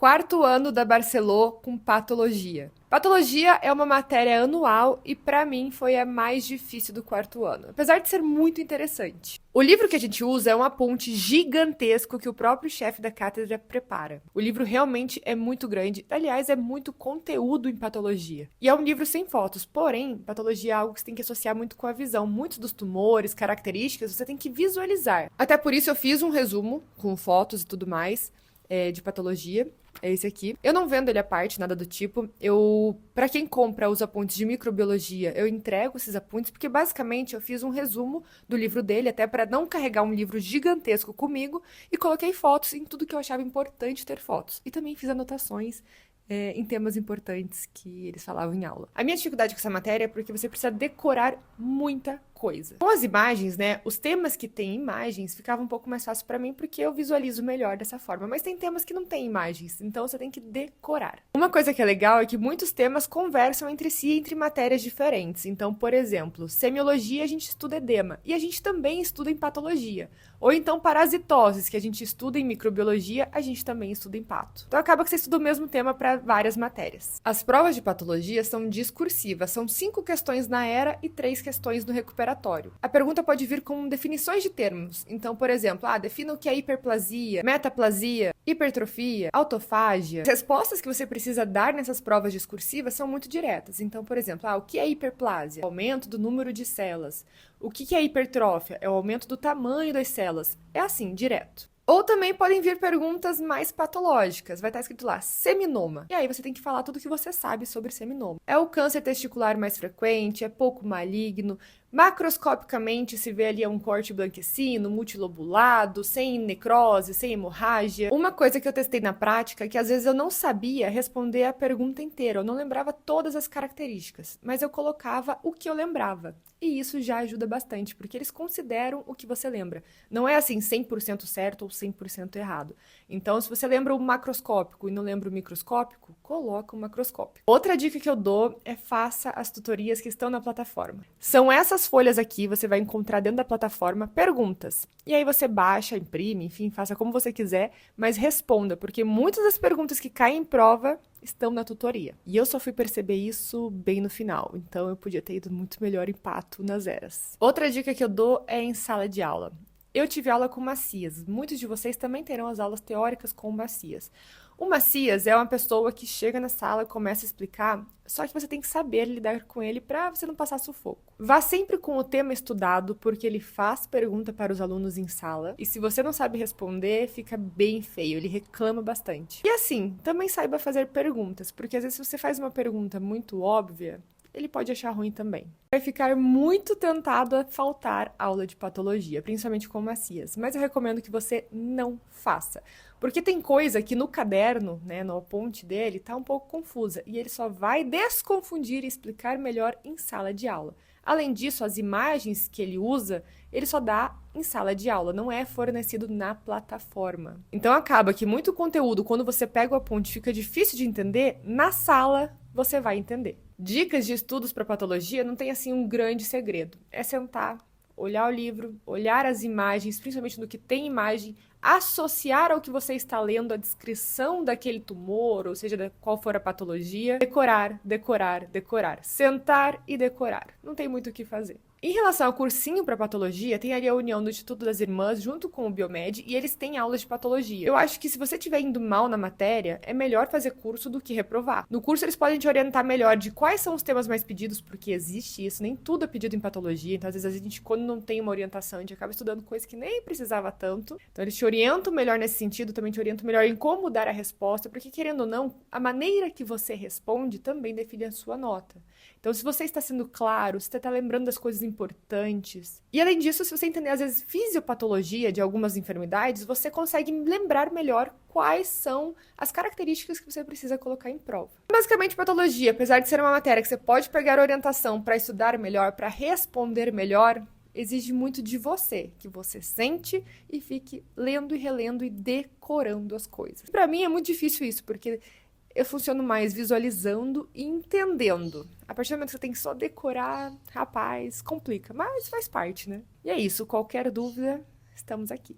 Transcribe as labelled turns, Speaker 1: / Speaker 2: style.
Speaker 1: Quarto ano da Barcelô com patologia. Patologia é uma matéria anual e, para mim, foi a mais difícil do quarto ano, apesar de ser muito interessante. O livro que a gente usa é um aponte gigantesco que o próprio chefe da cátedra prepara. O livro realmente é muito grande, aliás, é muito conteúdo em patologia. E é um livro sem fotos, porém, patologia é algo que você tem que associar muito com a visão. Muitos dos tumores, características, você tem que visualizar. Até por isso eu fiz um resumo com fotos e tudo mais de patologia. É esse aqui. Eu não vendo ele à parte, nada do tipo. Para quem compra os apontes de microbiologia, eu entrego esses apontes, porque basicamente eu fiz um resumo do livro dele, até para não carregar um livro gigantesco comigo, e coloquei fotos em tudo que eu achava importante ter fotos. E também fiz anotações em temas importantes que eles falavam em aula. A minha dificuldade com essa matéria é porque você precisa decorar muita coisa. Com as imagens, né, os temas que têm imagens ficavam um pouco mais fácil para mim porque eu visualizo melhor dessa forma, mas tem temas que não têm imagens, então você tem que decorar. Uma coisa que é legal é que muitos temas conversam entre si entre matérias diferentes. Então, por exemplo, semiologia a gente estuda edema e a gente também estuda em patologia. Ou então parasitoses, que a gente estuda em microbiologia, a gente também estuda em pato. Então acaba que você estuda o mesmo tema para várias matérias. As provas de patologia são discursivas, são 5 questões na ERA e 3 questões no recuperatório. A pergunta pode vir com definições de termos. Então, por exemplo, defina o que é hiperplasia, metaplasia, hipertrofia, autofágia. As respostas que você precisa dar nessas provas discursivas são muito diretas. Então, por exemplo, o que é hiperplasia? O aumento do número de células. O que é hipertrófia? É o aumento do tamanho das células. É assim, direto. Ou também podem vir perguntas mais patológicas. Vai estar escrito lá, seminoma. E aí você tem que falar tudo o que você sabe sobre seminoma. É o câncer testicular mais frequente? É pouco maligno? Macroscopicamente se vê ali um corte blanquecino, multilobulado, sem necrose, sem hemorragia. Uma coisa que eu testei na prática é que às vezes eu não sabia responder a pergunta inteira. Eu não lembrava todas as características, mas eu colocava o que eu lembrava. E isso já ajuda bastante, porque eles consideram o que você lembra. Não é assim 100% certo ou 100% errado. Então, se você lembra o macroscópico e não lembra o microscópico, coloca o macroscópico. Outra dica que eu dou é faça as tutorias que estão na plataforma. São essas folhas aqui, você vai encontrar dentro da plataforma perguntas. E aí você baixa, imprime, enfim, faça como você quiser, mas responda, porque muitas das perguntas que caem em prova estão na tutoria. E eu só fui perceber isso bem no final, então eu podia ter ido muito melhor em pato nas eras. Outra dica que eu dou é em sala de aula. Eu tive aula com Macias. Muitos de vocês também terão as aulas teóricas com o Macias. O Macias é uma pessoa que chega na sala e começa a explicar, só que você tem que saber lidar com ele para você não passar sufoco. Vá sempre com o tema estudado, porque ele faz pergunta para os alunos em sala, e se você não sabe responder, fica bem feio, ele reclama bastante. E assim, também saiba fazer perguntas, porque às vezes se você faz uma pergunta muito óbvia, ele pode achar ruim também. Vai ficar muito tentado a faltar aula de patologia, principalmente com Macias, mas eu recomendo que você não faça. Porque tem coisa que no caderno, né, no aponte dele, tá um pouco confusa, e ele só vai desconfundir e explicar melhor em sala de aula. Além disso, as imagens que ele usa, ele só dá em sala de aula, não é fornecido na plataforma. Então acaba que muito conteúdo, quando você pega o aponte, fica difícil de entender, na sala você vai entender. Dicas de estudos para patologia não tem assim um grande segredo. É sentar, olhar o livro, olhar as imagens, principalmente no que tem imagem, associar ao que você está lendo a descrição daquele tumor, ou seja, qual for a patologia, decorar, decorar, decorar, sentar e decorar. Não tem muito o que fazer. Em relação ao cursinho para patologia, tem ali a união do Instituto das Irmãs junto com o Biomed e eles têm aulas de patologia. Eu acho que se você estiver indo mal na matéria, é melhor fazer curso do que reprovar. No curso eles podem te orientar melhor de quais são os temas mais pedidos, porque existe isso, nem tudo é pedido em patologia, então às vezes a gente, quando não tem uma orientação, a gente acaba estudando coisa que nem precisava tanto. Então eles te orientam melhor nesse sentido, também te orientam melhor em como dar a resposta, porque querendo ou não, a maneira que você responde também define a sua nota. Então, se você está sendo claro, se você está lembrando das coisas importantes. E, além disso, se você entender, às vezes, fisiopatologia de algumas enfermidades, você consegue lembrar melhor quais são as características que você precisa colocar em prova. Basicamente, patologia, apesar de ser uma matéria que você pode pegar orientação para estudar melhor, para responder melhor, exige muito de você, que você sente e fique lendo e relendo e decorando as coisas. Para mim, é muito difícil isso, porque eu funciono mais visualizando e entendendo. A partir do momento que você tem que só decorar, rapaz, complica. Mas faz parte, né? E é isso. Qualquer dúvida, estamos aqui.